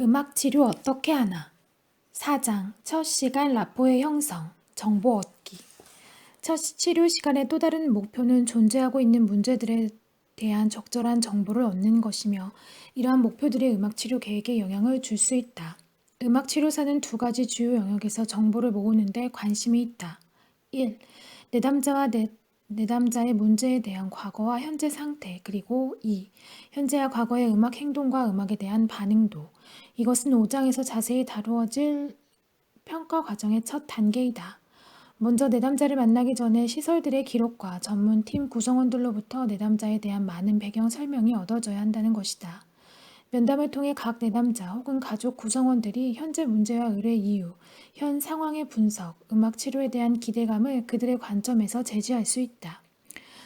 음악 치료 어떻게 하나? 4장 첫 시간 라포의 형성, 정보 얻기. 첫 치료 시간의 또 다른 목표는 존재하고 있는 문제들에 대한 적절한 정보를 얻는 것이며, 이러한 목표들이 음악 치료 계획에 영향을 줄 수 있다. 음악 치료사는 두 가지 주요 영역에서 정보를 모으는 데 관심이 있다. 1. 내담자와 내담자의 문제에 대한 과거와 현재 상태, 그리고 2. 현재와 과거의 음악 행동과 음악에 대한 반응도. 이것은 5장에서 자세히 다루어질 평가 과정의 첫 단계이다. 먼저 내담자를 만나기 전에 시설들의 기록과 전문팀 구성원들로부터 내담자에 대한 많은 배경 설명이 얻어져야 한다는 것이다. 면담을 통해 각 내담자 혹은 가족 구성원들이 현재 문제와 의뢰 이유, 현 상황의 분석, 음악 치료에 대한 기대감을 그들의 관점에서 제시할 수 있다.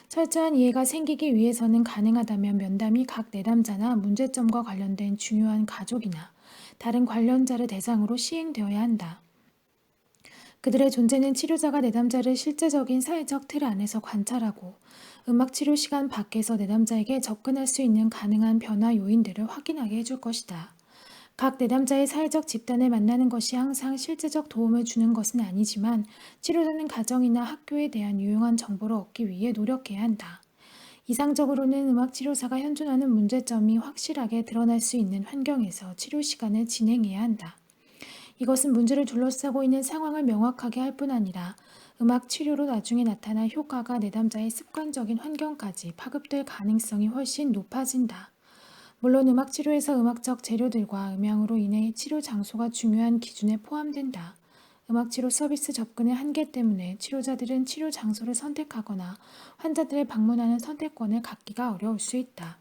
철저한 이해가 생기기 위해서는 가능하다면 면담이 각 내담자나 문제점과 관련된 중요한 가족이나 다른 관련자를 대상으로 시행되어야 한다. 그들의 존재는 치료자가 내담자를 실제적인 사회적 틀 안에서 관찰하고 음악 치료 시간 밖에서 내담자에게 접근할 수 있는 가능한 변화 요인들을 확인하게 해줄 것이다. 각 내담자의 사회적 집단을 만나는 것이 항상 실제적 도움을 주는 것은 아니지만, 치료자는 가정이나 학교에 대한 유용한 정보를 얻기 위해 노력해야 한다. 이상적으로는 음악 치료사가 현존하는 문제점이 확실하게 드러날 수 있는 환경에서 치료 시간을 진행해야 한다. 이것은 문제를 둘러싸고 있는 상황을 명확하게 할 뿐 아니라 음악 치료로 나중에 나타날 효과가 내담자의 습관적인 환경까지 파급될 가능성이 훨씬 높아진다. 물론 음악 치료에서 음악적 재료들과 음향으로 인해 치료 장소가 중요한 기준에 포함된다. 음악 치료 서비스 접근의 한계 때문에 치료자들은 치료 장소를 선택하거나 환자들을 방문하는 선택권을 갖기가 어려울 수 있다.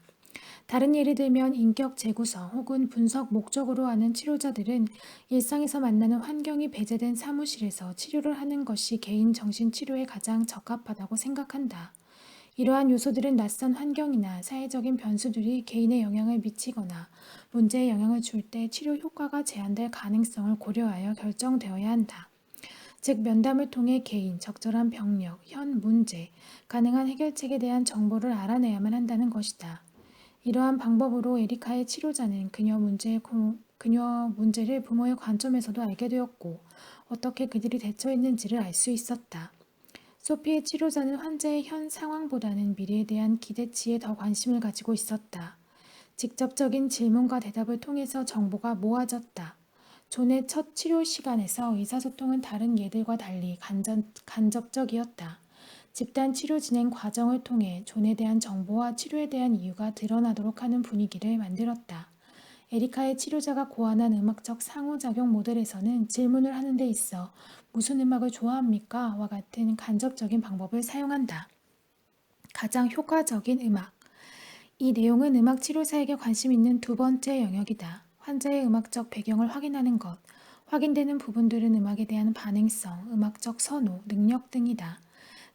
다른 예를 들면 인격 재구성 혹은 분석 목적으로 하는 치료자들은 일상에서 만나는 환경이 배제된 사무실에서 치료를 하는 것이 개인 정신치료에 가장 적합하다고 생각한다. 이러한 요소들은 낯선 환경이나 사회적인 변수들이 개인에 영향을 미치거나 문제에 영향을 줄 때 치료 효과가 제한될 가능성을 고려하여 결정되어야 한다. 즉, 면담을 통해 개인, 적절한 병력, 현 문제, 가능한 해결책에 대한 정보를 알아내야만 한다는 것이다. 이러한 방법으로 에리카의 치료자는 그녀 문제를 부모의 관점에서도 알게 되었고, 어떻게 그들이 대처했는지를 알 수 있었다. 소피의 치료자는 환자의 현 상황보다는 미래에 대한 기대치에 더 관심을 가지고 있었다. 직접적인 질문과 대답을 통해서 정보가 모아졌다. 존의 첫 치료 시간에서 의사소통은 다른 예들과 달리 간접적이었다. 집단 치료 진행 과정을 통해 존에 대한 정보와 치료에 대한 이유가 드러나도록 하는 분위기를 만들었다. 에리카의 치료자가 고안한 음악적 상호작용 모델에서는 질문을 하는 데 있어 "무슨 음악을 좋아합니까? 와 같은 간접적인 방법을 사용한다. 가장 효과적인 음악. 이 내용은 음악 치료사에게 관심 있는 두 번째 영역이다. 환자의 음악적 배경을 확인하는 것. 확인되는 부분들은 음악에 대한 반응성, 음악적 선호, 능력 등이다.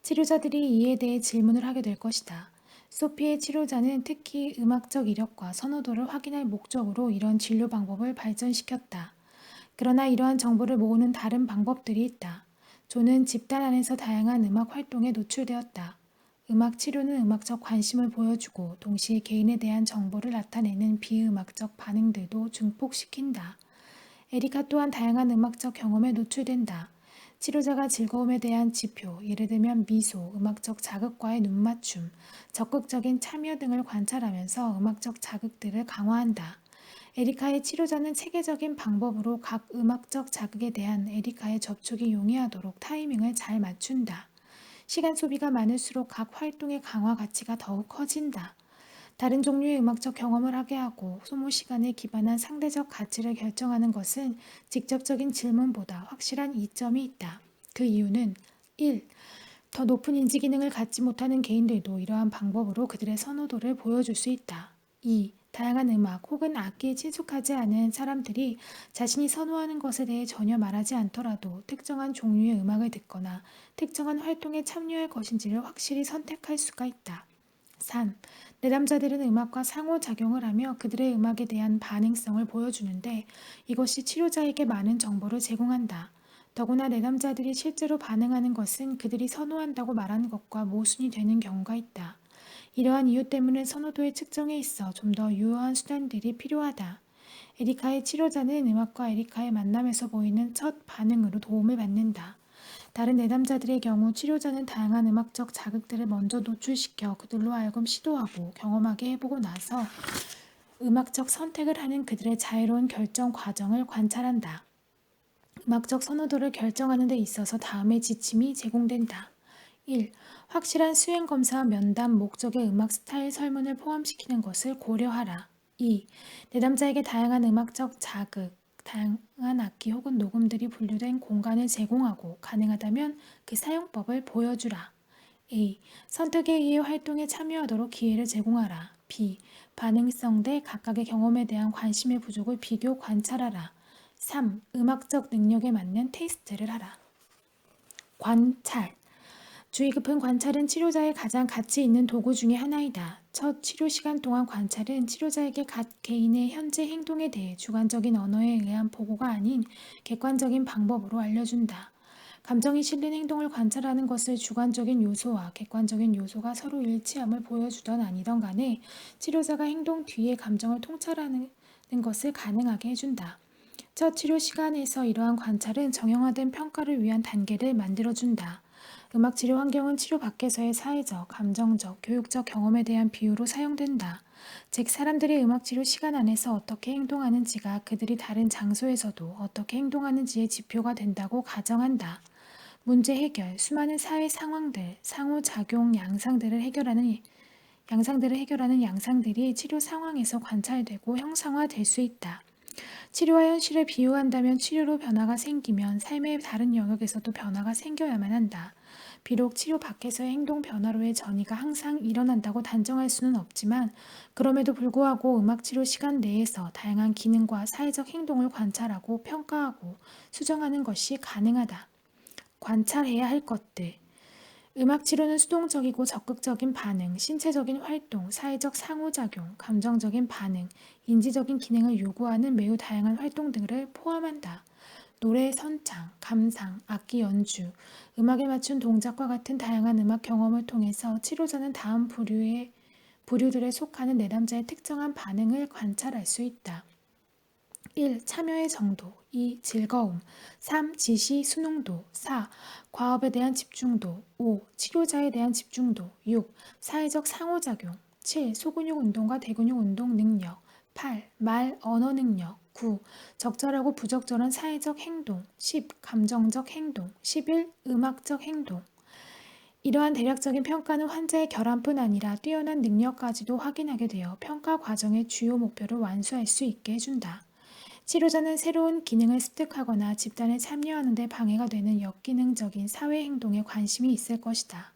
치료자들이 이에 대해 질문을 하게 될 것이다. 소피의 치료자는 특히 음악적 이력과 선호도를 확인할 목적으로 이런 진료 방법을 발전시켰다. 그러나 이러한 정보를 모으는 다른 방법들이 있다. 존은 집단 안에서 다양한 음악 활동에 노출되었다. 음악 치료는 음악적 관심을 보여주고 동시에 개인에 대한 정보를 나타내는 비음악적 반응들도 증폭시킨다. 에리카 또한 다양한 음악적 경험에 노출된다. 치료자가 즐거움에 대한 지표, 예를 들면 미소, 음악적 자극과의 눈맞춤, 적극적인 참여 등을 관찰하면서 음악적 자극들을 강화한다. 에리카의 치료자는 체계적인 방법으로 각 음악적 자극에 대한 에리카의 접촉이 용이하도록 타이밍을 잘 맞춘다. 시간 소비가 많을수록 각 활동의 강화 가치가 더욱 커진다. 다른 종류의 음악적 경험을 하게 하고 소모 시간에 기반한 상대적 가치를 결정하는 것은 직접적인 질문보다 확실한 이점이 있다. 그 이유는 1. 더 높은 인지 기능을 갖지 못하는 개인들도 이러한 방법으로 그들의 선호도를 보여줄 수 있다. 2. 다양한 음악 혹은 악기에 친숙하지 않은 사람들이 자신이 선호하는 것에 대해 전혀 말하지 않더라도 특정한 종류의 음악을 듣거나 특정한 활동에 참여할 것인지를 확실히 선택할 수가 있다. 3. 내담자들은 음악과 상호작용을 하며 그들의 음악에 대한 반응성을 보여주는데, 이것이 치료자에게 많은 정보를 제공한다. 더구나 내담자들이 실제로 반응하는 것은 그들이 선호한다고 말하는 것과 모순이 되는 경우가 있다. 이러한 이유 때문에 선호도의 측정에 있어 좀 더 유효한 수단들이 필요하다. 에리카의 치료자는 음악과 에리카의 만남에서 보이는 첫 반응으로 도움을 받는다. 다른 내담자들의 경우 치료자는 다양한 음악적 자극들을 먼저 노출시켜 그들로 하여금 시도하고 경험하게 해보고 나서 음악적 선택을 하는 그들의 자유로운 결정 과정을 관찰한다. 음악적 선호도를 결정하는 데 있어서 다음의 지침이 제공된다. 1. 확실한 수행 검사와 면담 목적의 음악 스타일 설문을 포함시키는 것을 고려하라. 2. 내담자에게 다양한 음악적 자극, 다양한 악기 혹은 녹음들이 분류된 공간을 제공하고 가능하다면 그 사용법을 보여주라. A. 선택에 의해 활동에 참여하도록 기회를 제공하라. B. 반응성 대 각각의 경험에 대한 관심의 부족을 비교 관찰하라. 3. 음악적 능력에 맞는 테스트를 하라. 관찰. 주의 깊은 관찰은 치료자의 가장 가치 있는 도구 중의 하나이다. 첫 치료 시간 동안 관찰은 치료자에게 각 개인의 현재 행동에 대해 주관적인 언어에 의한 보고가 아닌 객관적인 방법으로 알려준다. 감정이 실린 행동을 관찰하는 것을 주관적인 요소와 객관적인 요소가 서로 일치함을 보여주던 아니던 간에 치료자가 행동 뒤의 감정을 통찰하는 것을 가능하게 해준다. 첫 치료 시간에서 이러한 관찰은 정형화된 평가를 위한 단계를 만들어준다. 음악 치료 환경은 치료 밖에서의 사회적, 감정적, 교육적 경험에 대한 비유로 사용된다. 즉, 사람들이 음악 치료 시간 안에서 어떻게 행동하는지가 그들이 다른 장소에서도 어떻게 행동하는지의 지표가 된다고 가정한다. 문제 해결, 수많은 사회 상황들, 상호작용 양상들을 해결하는 양상들이 치료 상황에서 관찰되고 형상화될 수 있다. 치료와 현실을 비유한다면 치료로 변화가 생기면 삶의 다른 영역에서도 변화가 생겨야만 한다. 비록 치료 밖에서의 행동 변화로의 전이가 항상 일어난다고 단정할 수는 없지만 그럼에도 불구하고 음악치료 시간 내에서 다양한 기능과 사회적 행동을 관찰하고 평가하고 수정하는 것이 가능하다. 관찰해야 할 것들. 음악 치료는 수동적이고 적극적인 반응, 신체적인 활동, 사회적 상호작용, 감정적인 반응, 인지적인 기능을 요구하는 매우 다양한 활동 등을 포함한다. 노래 선창, 감상, 악기 연주, 음악에 맞춘 동작과 같은 다양한 음악 경험을 통해서 치료자는 다음 부류들에 속하는 내담자의 특정한 반응을 관찰할 수 있다. 1. 참여의 정도. 2. 즐거움. 3. 지시 순응도. 4. 과업에 대한 집중도. 5. 치료자에 대한 집중도. 6. 사회적 상호작용. 7. 소근육 운동과 대근육 운동 능력. 8. 말, 언어 능력. 9. 적절하고 부적절한 사회적 행동. 10. 감정적 행동. 11. 음악적 행동. 이러한 대략적인 평가는 환자의 결함뿐 아니라 뛰어난 능력까지도 확인하게 되어 평가 과정의 주요 목표를 완수할 수 있게 해준다. 치료자는 새로운 기능을 습득하거나 집단에 참여하는 데 방해가 되는 역기능적인 사회 행동에 관심이 있을 것이다.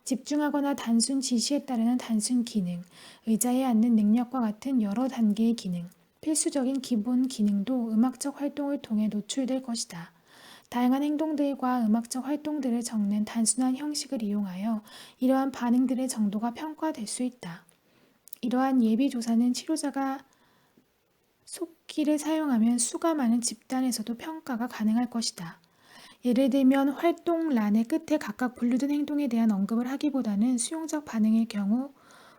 집중하거나 단순 지시에 따르는 단순 기능, 의자에 앉는 능력과 같은 여러 단계의 기능, 필수적인 기본 기능도 음악적 활동을 통해 노출될 것이다. 다양한 행동들과 음악적 활동들을 적는 단순한 형식을 이용하여 이러한 반응들의 정도가 평가될 수 있다. 이러한 예비 조사는 치료자가 속기를 사용하면 수가 많은 집단에서도 평가가 가능할 것이다. 예를 들면 활동란의 끝에 각각 분류된 행동에 대한 언급을 하기보다는 수용적 반응일 경우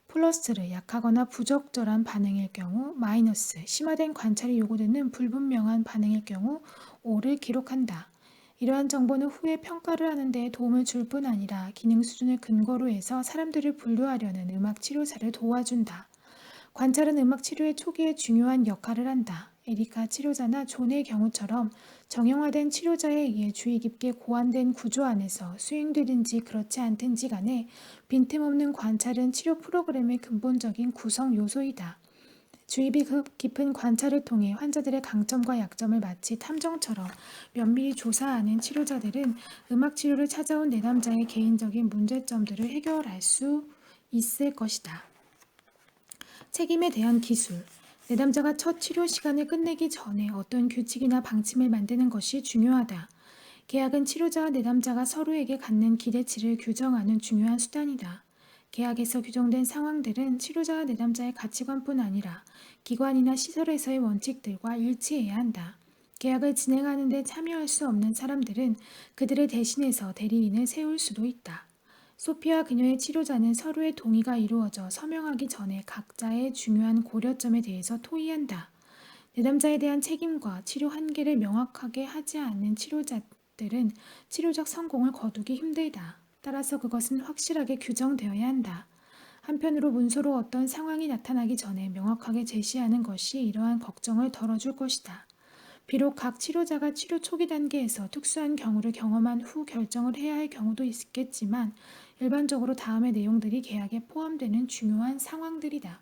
플러스를, 약하거나 부적절한 반응일 경우 마이너스, 심화된 관찰이 요구되는 불분명한 반응일 경우 O를 기록한다. 이러한 정보는 후에 평가를 하는 데 도움을 줄 뿐 아니라 기능 수준을 근거로 해서 사람들을 분류하려는 음악 치료사를 도와준다. 관찰은 음악 치료의 초기에 중요한 역할을 한다. 에리카 치료자나 존의 경우처럼 정형화된 치료자에 의해 주의 깊게 고안된 구조 안에서 수행되든지 그렇지 않든지 간에 빈틈없는 관찰은 치료 프로그램의 근본적인 구성 요소이다. 주의 깊은 관찰을 통해 환자들의 강점과 약점을 마치 탐정처럼 면밀히 조사하는 치료자들은 음악 치료를 찾아온 내담자의 개인적인 문제점들을 해결할 수 있을 것이다. 책임에 대한 기술. 내담자가 첫 치료 시간을 끝내기 전에 어떤 규칙이나 방침을 만드는 것이 중요하다. 계약은 치료자와 내담자가 서로에게 갖는 기대치를 규정하는 중요한 수단이다. 계약에서 규정된 상황들은 치료자와 내담자의 가치관뿐 아니라 기관이나 시설에서의 원칙들과 일치해야 한다. 계약을 진행하는 데 참여할 수 없는 사람들은 그들을 대신해서 대리인을 세울 수도 있다. 소피와 그녀의 치료자는 서로의 동의가 이루어져 서명하기 전에 각자의 중요한 고려점에 대해서 토의한다. 내담자에 대한 책임과 치료 한계를 명확하게 하지 않는 치료자들은 치료적 성공을 거두기 힘들다. 따라서 그것은 확실하게 규정되어야 한다. 한편으로 문서로 어떤 상황이 나타나기 전에 명확하게 제시하는 것이 이러한 걱정을 덜어줄 것이다. 비록 각 치료자가 치료 초기 단계에서 특수한 경우를 경험한 후 결정을 해야 할 경우도 있겠지만 일반적으로 다음의 내용들이 계약에 포함되는 중요한 상황들이다.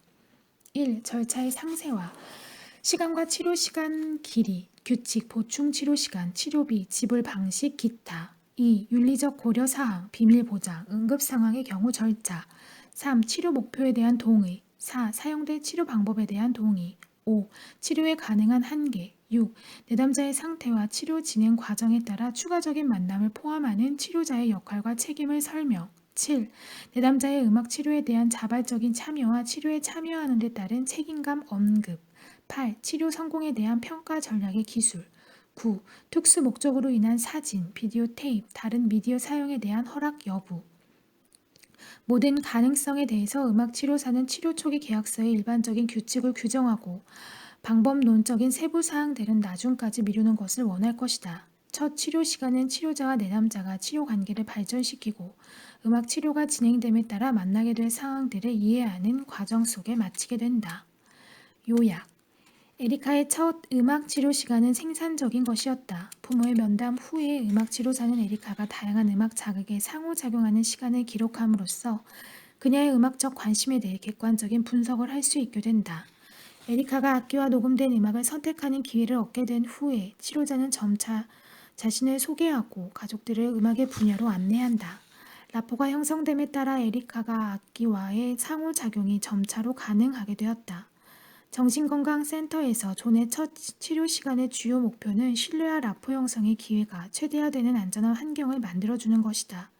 1. 절차의 상세화. 시간과 치료 시간 길이, 규칙, 보충 치료 시간, 치료비, 지불 방식, 기타. 2. 윤리적 고려 사항, 비밀 보장, 응급 상황의 경우 절차. 3. 치료 목표에 대한 동의. 4. 사용될 치료 방법에 대한 동의. 5. 치료에 가능한 한계. 6. 내담자의 상태와 치료 진행 과정에 따라 추가적인 만남을 포함하는 치료자의 역할과 책임을 설명. 7. 내담자의 음악 치료에 대한 자발적인 참여와 치료에 참여하는 데 따른 책임감 언급. 8. 치료 성공에 대한 평가 전략의 기술. 9. 특수 목적으로 인한 사진, 비디오 테이프, 다른 미디어 사용에 대한 허락 여부. 모든 가능성에 대해서 음악치료사는 치료 초기 계약서의 일반적인 규칙을 규정하고 방법론적인 세부 사항들은 나중까지 미루는 것을 원할 것이다. 첫 치료 시간은 치료자와 내담자가 치료 관계를 발전시키고 음악 치료가 진행됨에 따라 만나게 될 상황들을 이해하는 과정 속에 마치게 된다. 요약. 에리카의 첫 음악 치료 시간은 생산적인 것이었다. 부모의 면담 후에 음악 치료사는 에리카가 다양한 음악 자극에 상호작용하는 시간을 기록함으로써 그녀의 음악적 관심에 대해 객관적인 분석을 할 수 있게 된다. 에리카가 악기와 녹음된 음악을 선택하는 기회를 얻게 된 후에 치료자는 점차 자신을 소개하고 가족들을 음악의 분야로 안내한다. 라포가 형성됨에 따라 에리카가 악기와의 상호작용이 점차로 가능하게 되었다. 정신건강센터에서 존의 첫 치료 시간의 주요 목표는 신뢰와 라포 형성의 기회가 최대화되는 안전한 환경을 만들어주는 것이다.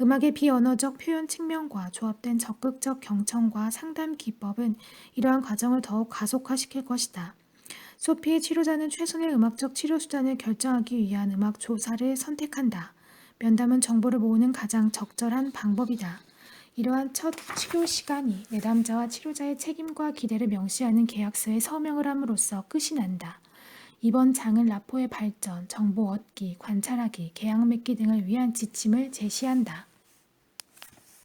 음악의 비언어적 표현 측면과 조합된 적극적 경청과 상담 기법은 이러한 과정을 더욱 가속화시킬 것이다. 소피의 치료자는 최선의 음악적 치료 수단을 결정하기 위한 음악 조사를 선택한다. 면담은 정보를 모으는 가장 적절한 방법이다. 이러한 첫 치료 시간이 내담자와 치료자의 책임과 기대를 명시하는 계약서에 서명을 함으로써 끝이 난다. 이번 장은 라포의 발전, 정보 얻기, 관찰하기, 계약 맺기 등을 위한 지침을 제시한다.